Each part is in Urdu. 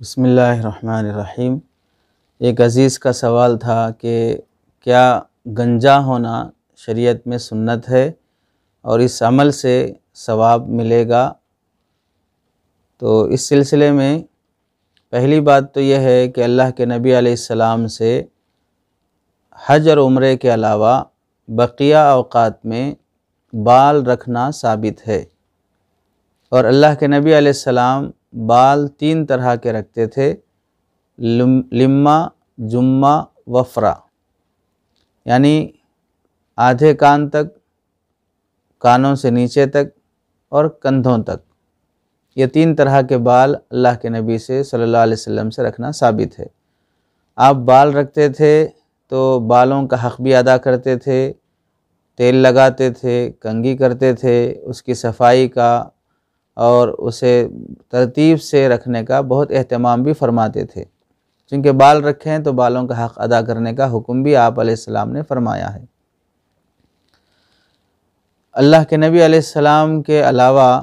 بسم اللہ الرحمن الرحیم۔ ایک عزیز کا سوال تھا کہ کیا گنجا ہونا شریعت میں سنت ہے اور اس عمل سے ثواب ملے گا؟ تو اس سلسلے میں پہلی بات تو یہ ہے کہ اللہ کے نبی علیہ السلام سے حج اور عمرے کے علاوہ بقیہ اوقات میں بال رکھنا ثابت ہے، اور اللہ کے نبی علیہ السلام بال 3 طرح کے رکھتے تھے: لمہ، جمہ، وفرا، یعنی آدھے کان تک، کانوں سے نیچے تک اور کندھوں تک۔ یہ 3 طرح کے بال اللہ کے نبی سے صلی اللہ علیہ وسلم سے رکھنا ثابت ہے۔ آپ بال رکھتے تھے تو بالوں کا حق بھی ادا کرتے تھے، تیل لگاتے تھے، کنگھی کرتے تھے، اس کی صفائی کا اور اسے ترتیب سے رکھنے کا بہت اہتمام بھی فرماتے تھے، چونکہ بال رکھیں تو بالوں کا حق ادا کرنے کا حکم بھی آپ علیہ السلام نے فرمایا ہے۔ اللہ کے نبی علیہ السلام کے علاوہ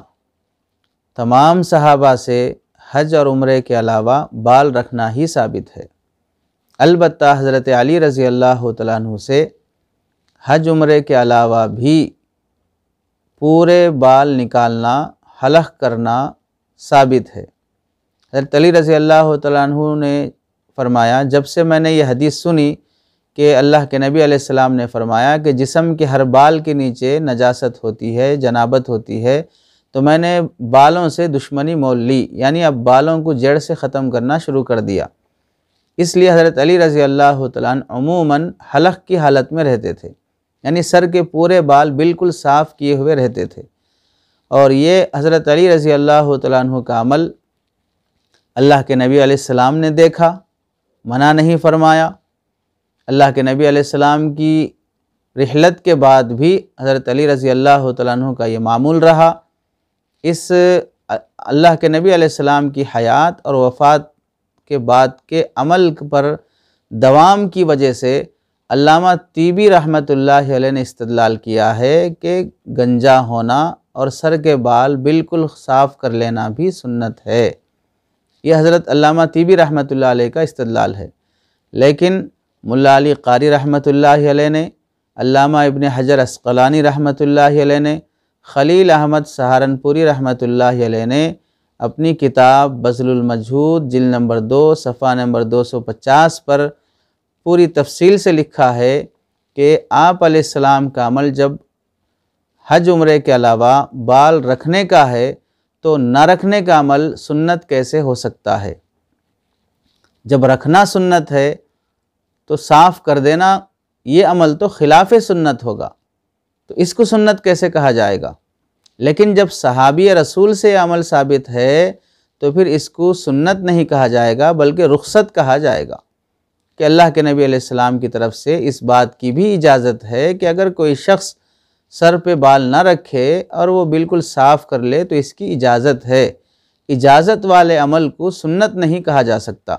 تمام صحابہ سے حج اور عمرے کے علاوہ بال رکھنا ہی ثابت ہے۔ البتہ حضرت علی رضی اللہ تعالیٰ عنہ سے حج عمرے کے علاوہ بھی پورے بال نکالنا، حلق کرنا ثابت ہے۔ حضرت علی رضی اللہ تعالیٰ عنہ نے فرمایا، جب سے میں نے یہ حدیث سنی کہ اللہ کے نبی علیہ السلام نے فرمایا کہ جسم کے ہر بال کے نیچے نجاست ہوتی ہے، جنابت ہوتی ہے، تو میں نے بالوں سے دشمنی مول لی، یعنی اب بالوں کو جڑ سے ختم کرنا شروع کر دیا۔ اس لیے حضرت علی رضی اللہ تعالیٰ عنہ عموماً حلق کی حالت میں رہتے تھے، یعنی سر کے پورے بال بالکل صاف کیے ہوئے رہتے تھے، اور یہ حضرت علی رضی اللہ تعالیٰ عنہ کا عمل اللہ کے نبی علیہ السلام نے دیکھا، منع نہیں فرمایا۔ اللہ کے نبی علیہ السلام کی رحلت کے بعد بھی حضرت علی رضی اللہ تعالیٰ عنہ کا یہ معمول رہا۔ اس اللہ کے نبی علیہ السلام کی حیات اور وفات کے بعد کے عمل پر دوام کی وجہ سے علامہ طیبی رحمۃ اللہ علیہ نے استدلال کیا ہے کہ گنجا ہونا اور سر کے بال بالکل صاف کر لینا بھی سنت ہے۔ یہ حضرت علامہ طیبی رحمۃ اللہ علیہ کا استدلال ہے، لیکن ملا علی قاری رحمۃ اللہ علیہ نے، علامہ ابن حجر عسقلانی رحمۃ اللہ علیہ نے، خلیل احمد سہارنپوری رحمۃ اللہ علیہ نے اپنی کتاب بذل المجہود جلد نمبر 2 صفحہ نمبر 250 پر پوری تفصیل سے لکھا ہے کہ آپ علیہ السلام کا عمل جب حج عمرے کے علاوہ بال رکھنے کا ہے تو نہ رکھنے کا عمل سنت کیسے ہو سکتا ہے؟ جب رکھنا سنت ہے تو صاف کر دینا یہ عمل تو خلاف سنت ہوگا، تو اس کو سنت کیسے کہا جائے گا؟ لیکن جب صحابی رسول سے یہ عمل ثابت ہے تو پھر اس کو سنت نہیں کہا جائے گا بلکہ رخصت کہا جائے گا، کہ اللہ کے نبی علیہ السلام کی طرف سے اس بات کی بھی اجازت ہے کہ اگر کوئی شخص سر پہ بال نہ رکھے اور وہ بالکل صاف کر لے تو اس کی اجازت ہے۔ اجازت والے عمل کو سنت نہیں کہا جا سکتا۔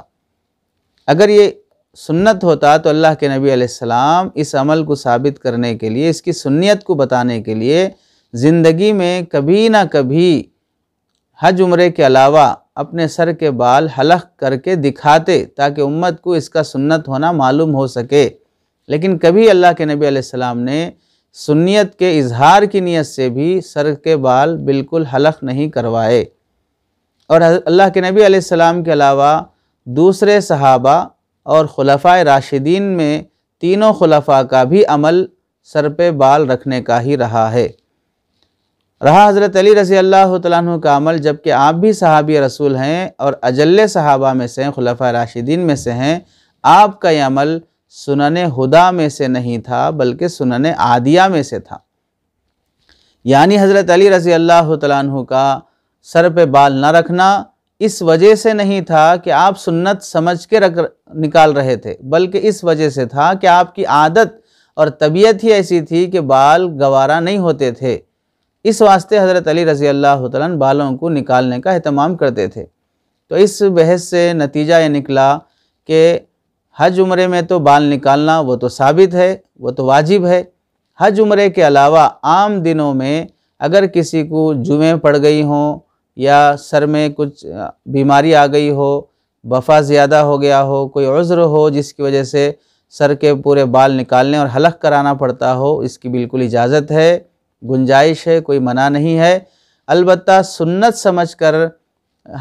اگر یہ سنت ہوتا تو اللہ کے نبی علیہ السلام اس عمل کو ثابت کرنے کے لیے، اس کی سنیت کو بتانے کے لیے زندگی میں کبھی نہ کبھی حج عمرے کے علاوہ اپنے سر کے بال حلق کر کے دکھاتے، تاکہ امت کو اس کا سنت ہونا معلوم ہو سکے، لیکن کبھی اللہ کے نبی علیہ السلام نے سنیت کے اظہار کی نیت سے بھی سر کے بال بالکل حلق نہیں کروائے۔ اور اللہ کے نبی علیہ السلام کے علاوہ دوسرے صحابہ اور خلفائے راشدین میں تینوں خلفاء کا بھی عمل سر پہ بال رکھنے کا ہی رہا ہے۔ رہا حضرت علی رضی اللہ تعالیٰ عنہ کا عمل، جبکہ آپ بھی صحابی رسول ہیں اور اجل صحابہ میں سے ہیں، خلفائے راشدین میں سے ہیں، آپ کا یہ عمل سنن ہدا میں سے نہیں تھا بلکہ سنن عادیہ میں سے تھا۔ یعنی حضرت علی رضی اللہ تعالیٰ عنہ کا سر پہ بال نہ رکھنا اس وجہ سے نہیں تھا کہ آپ سنت سمجھ کے نکال رہے تھے، بلکہ اس وجہ سے تھا کہ آپ کی عادت اور طبیعت ہی ایسی تھی کہ بال گوارا نہیں ہوتے تھے۔ اس واسطے حضرت علی رضی اللہ تعالیٰ عنہ بالوں کو نکالنے کا اہتمام کرتے تھے۔ تو اس بحث سے نتیجہ یہ نکلا کہ حج عمرے میں تو بال نکالنا وہ تو ثابت ہے، وہ تو واجب ہے۔ حج عمرے کے علاوہ عام دنوں میں اگر کسی کو جمعے پڑ گئی ہوں یا سر میں کچھ بیماری آ گئی ہو وفا زیادہ ہو گیا ہو، کوئی عذر ہو جس کی وجہ سے سر کے پورے بال نکالنے اور حلق کرانا پڑتا ہو، اس کی بالکل اجازت ہے، گنجائش ہے، کوئی منع نہیں ہے۔ البتہ سنت سمجھ کر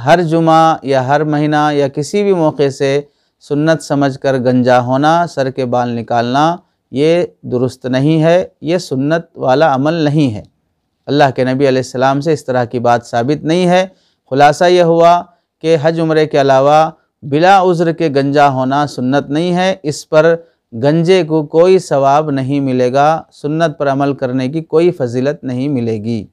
ہر جمعہ یا ہر مہینہ یا کسی بھی موقع سے سنت سمجھ کر گنجا ہونا، سر کے بال نکالنا، یہ درست نہیں ہے، یہ سنت والا عمل نہیں ہے۔ اللہ کے نبی علیہ السلام سے اس طرح کی بات ثابت نہیں ہے۔ خلاصہ یہ ہوا کہ حج عمرے کے علاوہ بلا عذر کے گنجا ہونا سنت نہیں ہے، اس پر گنجے کو کوئی ثواب نہیں ملے گا، سنت پر عمل کرنے کی کوئی فضیلت نہیں ملے گی۔